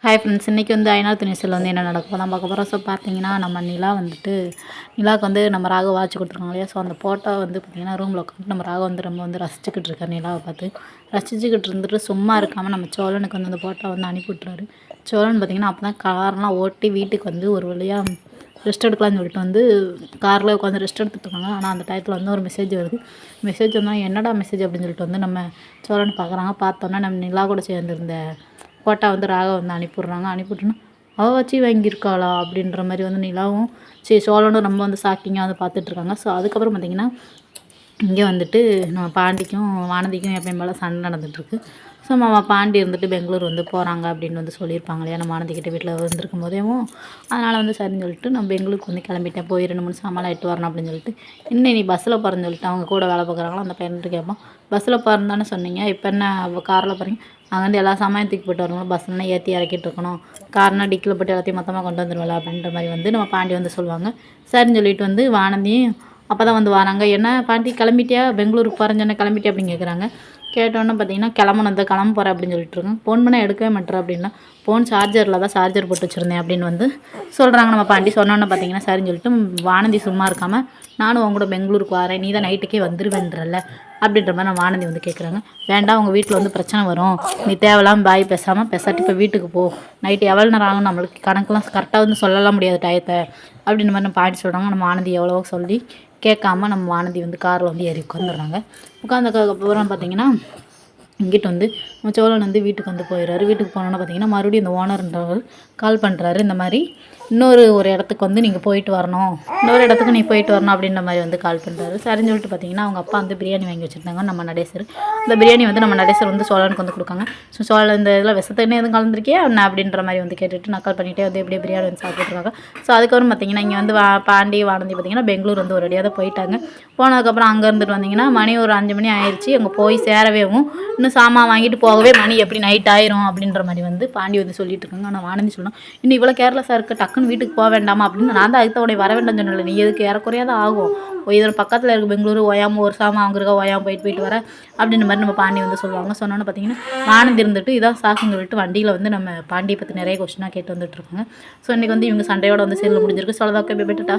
Hi friends, இன்றைக்கி வந்து ஐநாள் துணிசல் வந்து என்ன நடக்கும் தான் பார்க்க போகிறோம். ஸோ பார்த்தீங்கன்னா நம்ம நிலா வந்துட்டு நிலாவுக்கு வந்து நம்ம ராக வாட்ச் கொடுத்துருக்காங்க இல்லையா. ஸோ அந்த ஃபோட்டோ வந்து பார்த்திங்கன்னா ரூமில் உட்காந்து நம்ம ராக வந்து ரொம்ப வந்து ரசிச்சுக்கிட்டு இருக்கார். நிலாவை பார்த்து ரசிச்சுக்கிட்டு இருந்துட்டு சும்மா இருக்காமல் நம்ம சோழனுக்கு வந்து அந்த ஃபோட்டோ வந்து அனுப்பி விட்றாரு. சோழன் பார்த்திங்கன்னா அப்போ தான் கார்லாம் ஓட்டி வீட்டுக்கு வந்து ஒரு வழியாக ரெஸ்ட் எடுக்கலாம்னு சொல்லிட்டு வந்து காரில் உட்காந்து ரெஸ்ட் எடுத்துகிட்ருக்காங்க. ஆனால் அந்த டயத்தில் வந்து ஒரு மெசேஜ் வருது. மெசேஜ் வந்தால் என்னடா மெசேஜ் அப்படின்னு சொல்லிட்டு வந்து நம்ம சோழன் பார்க்குறாங்க. பார்த்தோன்னா நம்ம நிலா கூட சேர்ந்துருந்த ஃபோட்டோ வந்து ராக வந்து அனுப்பிவிட்றாங்க. அனுப்பிவிட்டோன்னா அவள் வச்சு வாங்கியிருக்காளா அப்படின்ற மாதிரி வந்து நிலாவும் சரி சோழனும் ரொம்ப வந்து ஷாக்கிங்காக வந்து பார்த்துட்ருக்காங்க. ஸோ அதுக்கப்புறம் பார்த்திங்கன்னா இங்கே வந்துட்டு நம்ம பாண்டிக்கும் வானதிக்கும் எப்பயும் போல் சண்டை நடந்துகிட்ருக்கு. ஸோ பாண்டி இருந்துட்டு பெங்களூர் வந்து போகிறாங்க அப்படின்னு வந்து சொல்லியிருப்பாங்க இல்லையா. நம்ம வானதிக்கிட்ட வீட்டில் இருந்திருக்கும் போதேவும் அதனால் வந்து சரின்னு சொல்லிட்டு நான் பெங்களூருக்கு வந்து கிளம்பிட்டேன். போய் 2-3 சாமான் எட்டு வரணும் அப்படின்னு சொல்லிட்டு இன்னும் நீ பஸ்ஸில் போகிறேன்னு சொல்லிட்டு அவங்க கூட வேலை பார்க்குறாங்களோ அந்த பையன்ட்டு கேட்போம். பஸ்ஸில் போகிறேன்னு தானே சொன்னீங்க, இப்போ என்ன காரில் போகிறீங்க? அங்கே வந்து எல்லா சாமான் தூக்கி போட்டு வரணும், பஸ்ஸுன்னா ஏற்றி இறக்கிட்டு இருக்கணும், கார்னா டிக்கில் போட்டு எல்லாத்தையும் மொத்தமாக கொண்டு வந்துடுவோம்ல அப்படின்ற மாதிரி வந்து நம்ம பாண்டி வந்து சொல்லுவாங்க. சரின்னு சொல்லிட்டு வந்து வானதியும் அப்போ தான் வந்து வராங்க. என்ன பாண்டி கிளம்பிட்டியா, பெங்களூருக்கு போகிறேன்னு சொன்ன கிளம்பிட்டியா அப்படின்னு கேட்குறாங்க. கேட்டோன்னே பார்த்தீங்கன்னா கிளம்பணும், இந்த கிளம்ப போகிறேன் அப்படின்னு சொல்லிட்டுருக்கேன். ஃபோன் பண்ணால் எடுக்கவே மாட்டேறேன் அப்படின்னா, ஃபோன் சார்ஜரில் தான் சார்ஜர் போட்டு வச்சுருந்தேன் அப்படின்னு வந்து சொல்கிறாங்க நம்ம பாண்டி. சொன்னோன்னே பார்த்தீங்கன்னா சரின்னு சொல்லிட்டு வானதி சும்மா இருக்காமல் நானும் உங்க கூட பெங்களூருக்கு வரேன், நீ தான் நைட்டுக்கே வந்துருவேன்றல அப்படின்ற மாதிரி நான் வானதி வந்து கேட்குறாங்க. வேண்டாம், உங்கள் வீட்டில் வந்து பிரச்சனை வரும், நீ தேவையில்லாமல் பாய் பேசாமல் பேசாட்டி இப்போ வீட்டுக்கு போ, நைட்டு எவ்வளோ நேரம் ஆகும் நம்மளுக்கு கணக்கெலாம் கரெக்டாக வந்து சொல்லலாம் முடியாது டயத்தை அப்படின்ற மாதிரி நம்ம பாண்டி சொல்கிறாங்க. நம்ம வானதி எவ்வளவோ சொல்லி கேட்காம நம்ம வானதி வந்து காரில் வந்து ஏறி உட்காந்துடுறாங்க. உட்காந்ததுக்கப்புறம் பார்த்தீங்கன்னா இங்கிட்டு வந்து நம்ம சோழன் வந்து வீட்டுக்கு வந்து போயிடுறாரு. வீட்டுக்கு போனோன்னா பார்த்தீங்கன்னா மறுபடியும் இந்த ஓனர்ன்றவர் கால் பண்ணுறாரு. இந்த மாதிரி ஒரு இடத்துக்கு வந்து நீங்கள் போயிட்டு வரணும், இன்னொரு இடத்துக்கு நீ போயிட்டு வரணும் அப்படின்ற மாதிரி வந்து கால் பண்ணுறாரு. சரின்னு சொல்லிட்டு பார்த்தீங்கன்னா அவங்க அப்பா வந்து பிரியாணி வாங்கி வச்சுருந்தாங்க நம்ம நடேசர். இந்த பிரியாணி வந்து நம்ம நடேசர் வந்து சோழனுக்கு வந்து கொடுக்காங்க. ஸோ சோழன் இந்த இதில் விஷத்தண்ணே எதுவும் கலந்துருக்கியா என்ன அப்படின்ற மாதிரி வந்து கேட்டுட்டு நக்கல் பண்ணிகிட்டே வந்து எப்படியே பிரியாணி வந்து சாப்பிட்டுருக்காங்க. ஸோ அதுக்கப்புறம் பார்த்தீங்கன்னா இங்கே வந்து பாண்டி வானதி பார்த்தீங்கன்னா பெங்களூர் வந்து ஒரு அடியாக தான் போயிட்டாங்க. போனதுக்கப்புறம் அங்கே இருந்துட்டு வந்தீங்கன்னா மணி ஒரு 5 மணி ஆயிடுச்சு. அங்கே போய் சேரவேவும் இன்னும் சாமான் வாங்கிட்டு போகவே மணி எப்படி நைட் ஆயிரும் அப்படின்ற மாதிரி வந்து பாண்டி வந்து சொல்லிட்டு இருக்காங்க. ஆனால் வானதி சொல்லணும், இன்னும் இவ்வளோ கேர்லெஸ்ஸாக இருக்குது, டக்குன்னு வீட்டுக்கு போக வேண்டாமா அப்படின்னு நான் தான் அதுக்கு உடனே வர வேண்டாம்னு சொன்னல, நீ எதுக்கு ஏறக்குறையாக தான் ஆகும், இதில் பக்கத்தில் இருக்க பெங்களூர் ஓயாமல் ஒரு சாமான் வாங்குறக்கா ஓயாமல் போயிட்டு வர அப்படின்ற மாதிரி நம்ம பாண்டி வந்து சொல்லுவாங்க. சொன்னோன்னு பார்த்தீங்கன்னா வானதி இருந்துட்டு இதான் சாக்குன்னு சொல்லிட்டு வண்டியில் வந்து நம்ம பாண்டியை பற்றி நிறைய கொஸ்டினாக கேட்டு வந்துட்டுருக்காங்க. ஸோ இன்றைக்கி வந்து இவங்க சண்டையோட வந்து சீரியல் முடிஞ்சிருக்கு. சொல்லதாக்க போய்ட்டுட்டா.